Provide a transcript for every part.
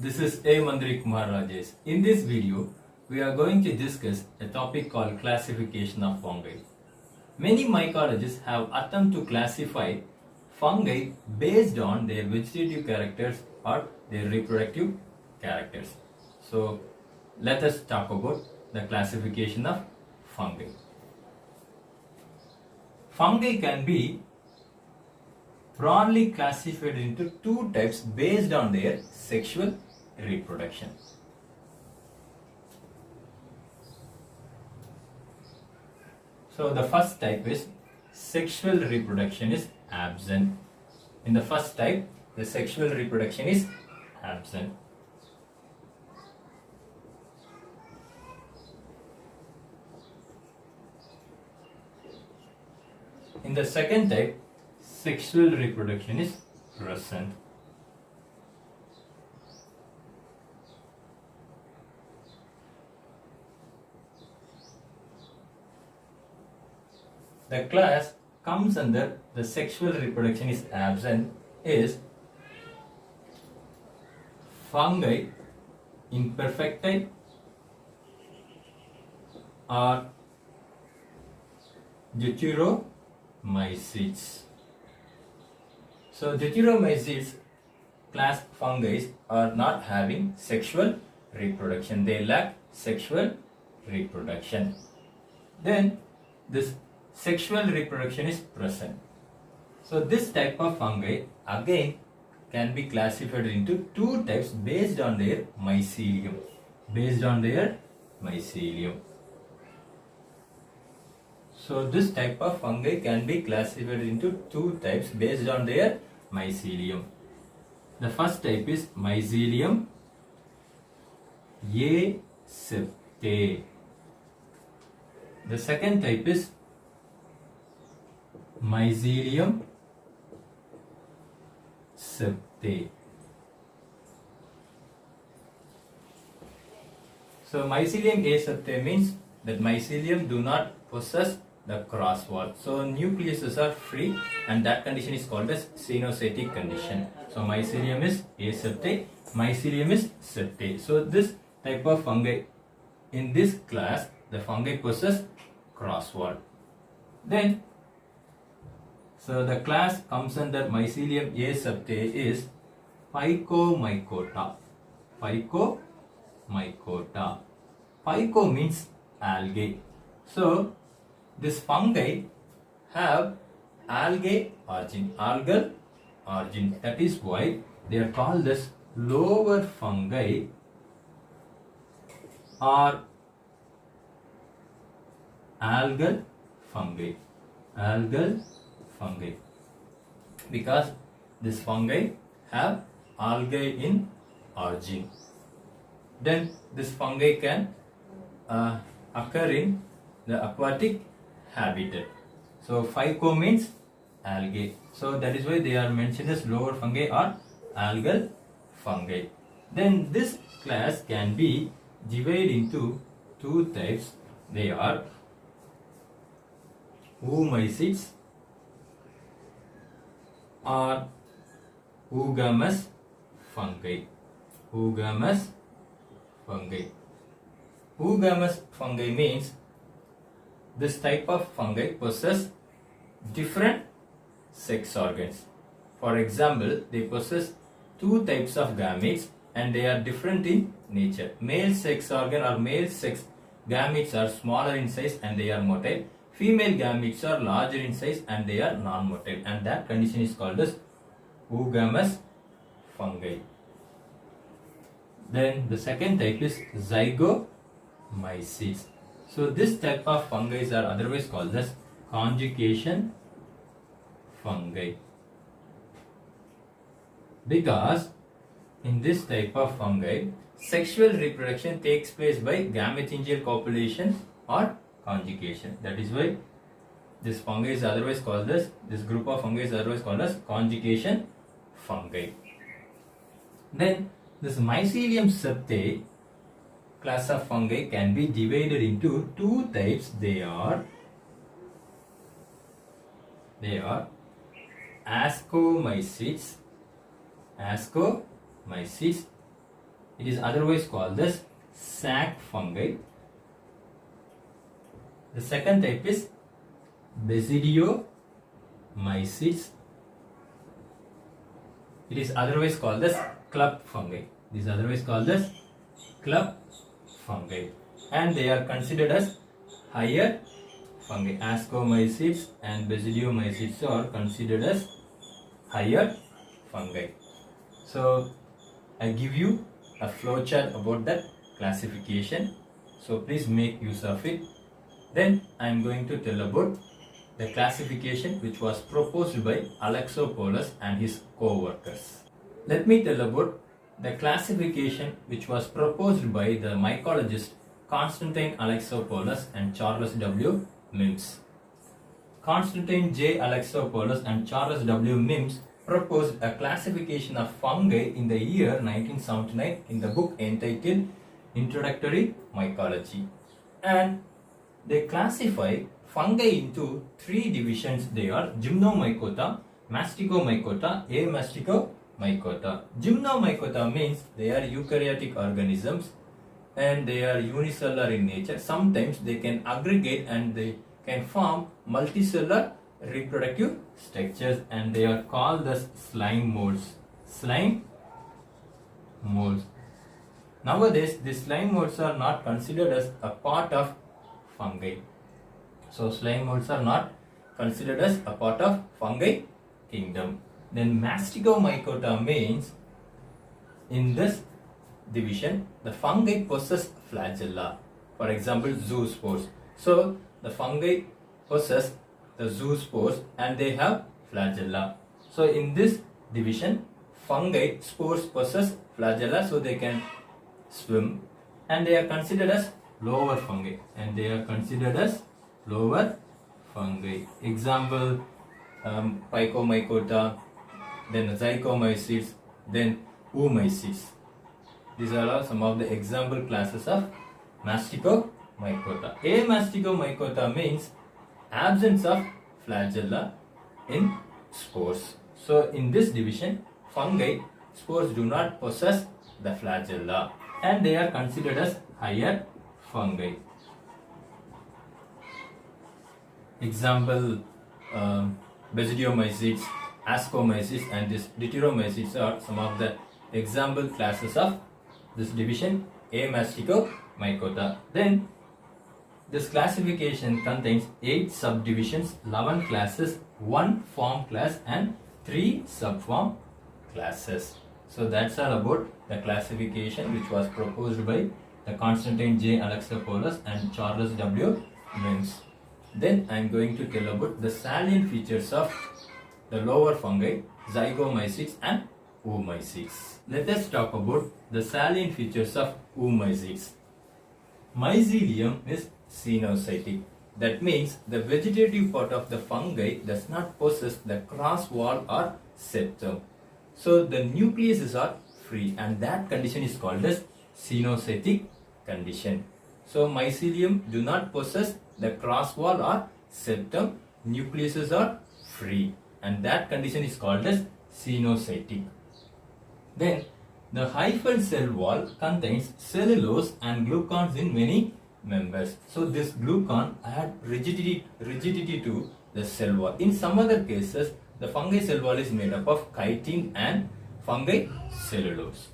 This is A. Mandri Kumar Rajesh. In this video, we are going to discuss a topic called classification of fungi. Many mycologists have attempted to classify fungi based on their vegetative characters or their reproductive characters. So, let us talk about the classification of fungi. Fungi can be broadly classified into two types based on their sexual reproduction. So the first type is sexual reproduction is absent. In the first type, the sexual reproduction is absent. In the second type, sexual reproduction is present. The class comes under the sexual reproduction is absent is fungi imperfecti or Deuteromycetes. So Deuteromycetes class fungi are not having sexual reproduction. They lack sexual reproduction. Then this sexual reproduction is present. So this type of fungi again can be classified into two types based on their mycelium. So this type of fungi can be classified into two types based on their mycelium. The first type is mycelium aseptae. The second type is mycelium septae. So mycelium aseptae means that mycelium do not possess the cross wall. So nucleuses are free and that condition is called as cenocytic condition. So mycelium is aseptae, mycelium is septae. So this type of fungi, in this class, the fungi possess cross wall. Then so the class comes under mycelium aseptae is PHYCOMYCOTA. PHYCOMYCOTA. Phyco means algae. So this fungi have algal origin. That is why they are called as lower fungi or algal fungi. Because this fungi have algae in origin. Then this fungi can occur in the aquatic habitat. So phyco means algae. So that is why they are mentioned as lower fungi or algal fungi. Then this class can be divided into two types. They are Oomycetes or oogamous fungi. Oogamous fungi means this type of fungi possess different sex organs. For example, they possess two types of gametes and they are different in nature. Male sex organ or male sex gametes are smaller in size and they are motile. Female gametes are larger in size and they are non-motile, and that condition is called as oogamous fungi. Then the second type is zygomyces. So this type of fungi are otherwise called as conjugation fungi, because in this type of fungi sexual reproduction takes place by gametangial copulation or conjugation. That is why this fungi is otherwise called as, this group of fungi is otherwise called as conjugation fungi. Then this mycelium septae class of fungi can be divided into two types. They are ASCOMYCETES It is otherwise called as sac fungi. The second type is BASIDOMYCETES. It is otherwise called as club fungi. It is otherwise called as club fungi, and they are considered as higher fungi. ASCOMYCETES and BASIDOMYCETES are considered as higher fungi. So I give you a flowchart about that classification. So please make use of it. Then I am going to tell about the classification which was proposed by Alexopoulos and his co-workers. Let me tell about the classification which was proposed by the mycologist Constantine Alexopoulos and Charles W. Mims. Constantine J. Alexopoulos and Charles W. Mims proposed a classification of fungi in the year 1979 in the book entitled Introductory Mycology, and they classify fungi into three divisions. They are Gymnomycota, Masticomycota, Amasticomycota. Gymnomycota means they are eukaryotic organisms and they are unicellular in nature. Sometimes they can aggregate and they can form multicellular reproductive structures, and they are called as slime molds. Slime molds. Nowadays, these slime molds are not considered as a part of fungi. So slime molds are not considered as a part of fungi kingdom. Then Masticomycota means in this division the fungi possess flagella. For example, zoospores. So the fungi possess the zoospores and they have flagella. So in this division, fungi spores possess flagella, so they can swim, and they are considered as lower fungi. And they are considered as lower fungi. Example, PHYCOMYCOTA, then Zygomyces, then Oomycetes. These are all some of the example classes of Masticomycota. Amasticomycota means absence of flagella in spores. So in this division, fungi spores do not possess the flagella and they are considered as higher fungi. Example, BASIDOMYCETES, ASCOMYCETES and this DEUTROMYCETES are some of the example classes of this division Amasticomycota. Then this classification contains 8 subdivisions, 11 classes, 1 form class and 3 subform classes. So that's all about the classification which was proposed by the Constantine J. Alexopoulos and Charles W. Mims. Then I am going to tell about the salient features of the lower fungi, Zygomycetes and Oomycetes. Let us talk about the salient features of Oomycetes. Mycelium is cenocytic. That means the vegetative part of the fungi does not possess the cross wall or septum. So the nucleuses are free and that condition is called as cenocytic condition. So mycelium do not possess the cross wall or septum, nucleuses are free and that condition is called as cenocytic. Then the hyphal cell wall contains cellulose and glucans in many members. So this glucan add rigidity to the cell wall. In some other cases, the fungi cell wall is made up of chitin and fungi cellulose.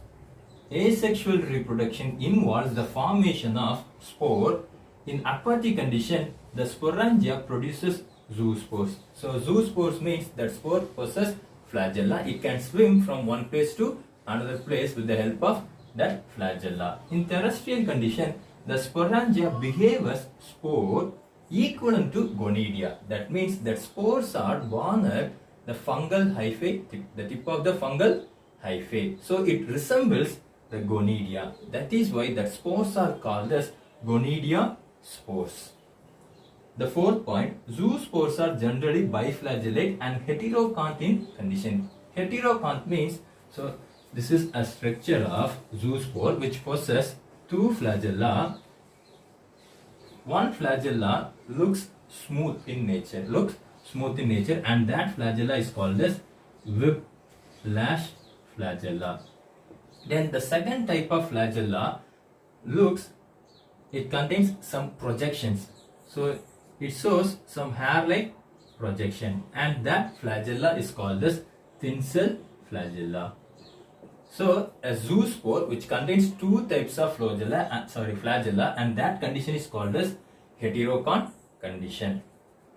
Asexual reproduction involves the formation of spore. In aquatic condition, the sporangia produces zoospores. So zoospores means that spore possesses flagella. It can swim from one place to another place with the help of that flagella. In terrestrial condition, the sporangia behave as spore equivalent to gonidia. That means that spores are born at the fungal hyphae, the tip of the fungal hyphae. So it resembles the gonidia. That is why that spores are called as gonidia spores. The fourth point, zoospores are generally biflagellate and heterocont in condition. Heterocont means, so this is a structure of zoospore which possesses 2 flagella. One flagella looks smooth in nature, and that flagella is called as whiplash flagella. Then the second type of flagella it contains some projections. So it shows some hair-like projection, and that flagella is called as thin cell flagella. So a zoospore which contains two types of flagella, and that condition is called as heterocon condition.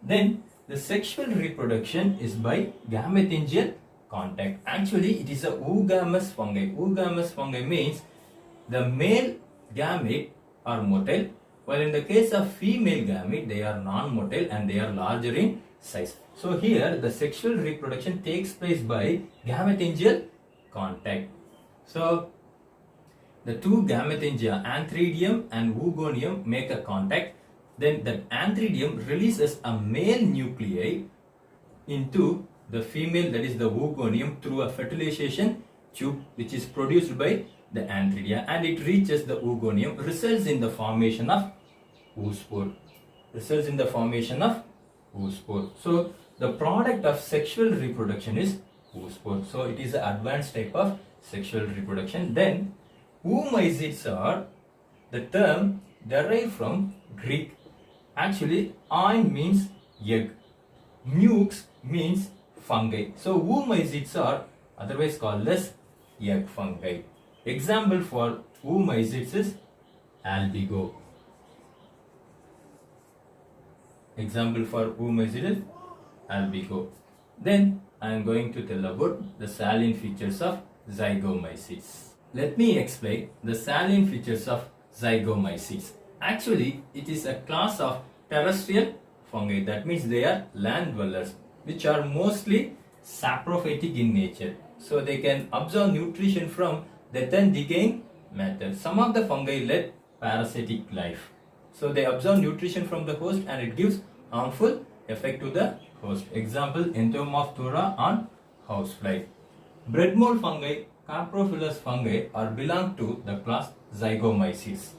Then the sexual reproduction is by gametangial contact. Actually, it is a oogamous fungi. Oogamous fungi means the male gamete are motile, while in the case of female gamete, they are non-motile and they are larger in size. So here the sexual reproduction takes place by gametangial contact. So the two gametangia, antheridium and oogonium, make a contact. Then that antheridium releases a male nuclei into the female, that is the oogonium, through a fertilization tube which is produced by the antheridia, and it reaches the oogonium, results in the formation of oospore. So the product of sexual reproduction is oospore. So it is an advanced type of sexual reproduction. Then oomycetes are the term derived from Greek. Actually, oin means egg, mux means fungi. So oomycetes are otherwise called as egg fungi. Example for oomycetes is albigo. Then I am going to tell about the salient features of zygomycetes. Let me explain the salient features of zygomycetes. Actually, it is a class of terrestrial fungi. That means they are land dwellers, which are mostly saprophytic in nature. So they can absorb nutrition from the then decaying matter. Some of the fungi lead parasitic life. So they absorb nutrition from the host and it gives harmful effect to the host. Example, Entomophtera on housefly. Bread mold fungi, caprophilous fungi are belong to the class Zygomycetes.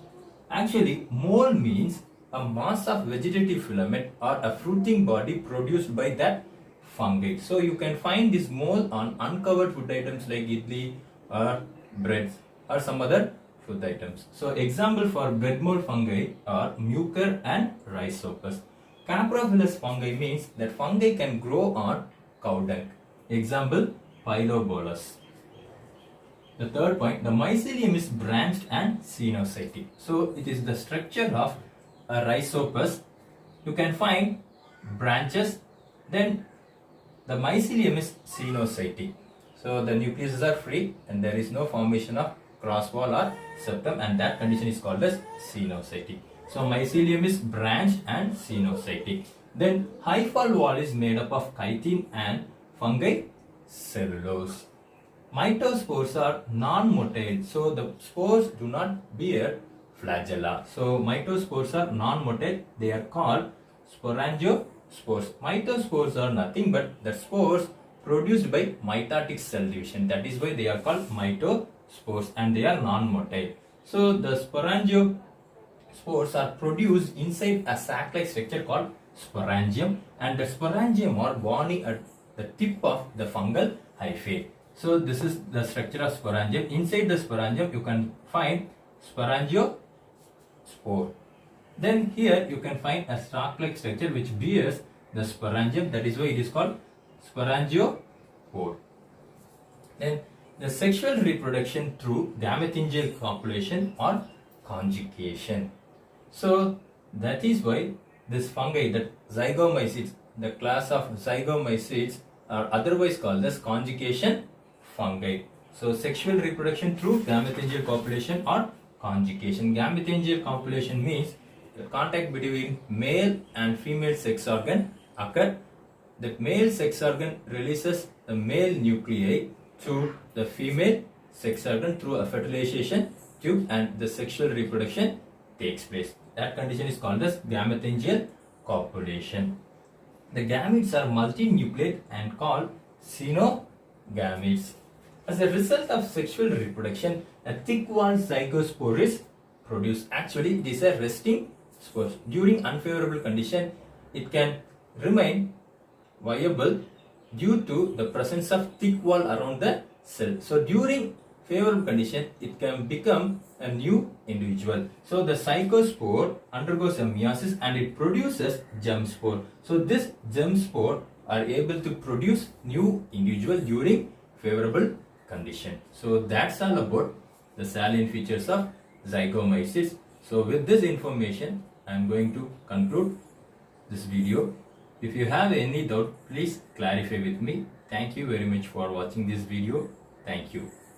Actually, mold means a mass of vegetative filament or a fruiting body produced by that fungi. So you can find this mold on uncovered food items like idli or breads or some other food items. So example for bread mold fungi are mucor and rhizopus. Caprophilous fungi means that fungi can grow on cow dung. Example, Pylobolus. The third point, the mycelium is branched and cenocytic. So it is the structure of a rhizopus. You can find branches, then the mycelium is cenocytic. So the nucleuses are free and there is no formation of cross wall or septum, and that condition is called as cenocytic. So mycelium is branched and cenocytic. Then hyphal wall is made up of chitin and fungi cellulose. Mitospores are non-motile, so the spores do not bear flagella. So mitospores are non-motile, they are called sporangospores. Mitospores are nothing but the spores produced by mitotic cell division. That is why they are called mitospores and they are non-motile. So the sporangospores are produced inside a sac-like structure called sporangium, and the sporangium are bony at the tip of the fungal hyphae. So this is the structure of sporangium. Inside the sporangium you can find sporangospore. Then here you can find a stalk-like structure which bears the sporangium. That is why it is called sporangiopore. Then the sexual reproduction through gametangial copulation or conjugation. So that is why this fungi, the Zygomycetes, the class of Zygomycetes, are otherwise called as conjugation fungi. So sexual reproduction through gametangial copulation or conjugation. Gametangial copulation means the contact between male and female sex organ occur. The male sex organ releases the male nuclei to the female sex organ through a fertilization tube and the sexual reproduction takes place. That condition is called as gametangial copulation. The gametes are multinucleate and called xenogametes. As a result of sexual reproduction, a thick-walled zygospore is produced. Actually, it is a resting spore. During unfavorable condition, it can remain viable due to the presence of thick wall around the cell. So during favorable condition, it can become a new individual. So the zygospore undergoes a meiosis and it produces germ spore. So this germ spore are able to produce new individual during favorable condition. So that's all about the salient features of zygomyces. So with this information, I am going to conclude this video. If you have any doubt, please clarify with me. Thank you very much for watching this video. Thank you.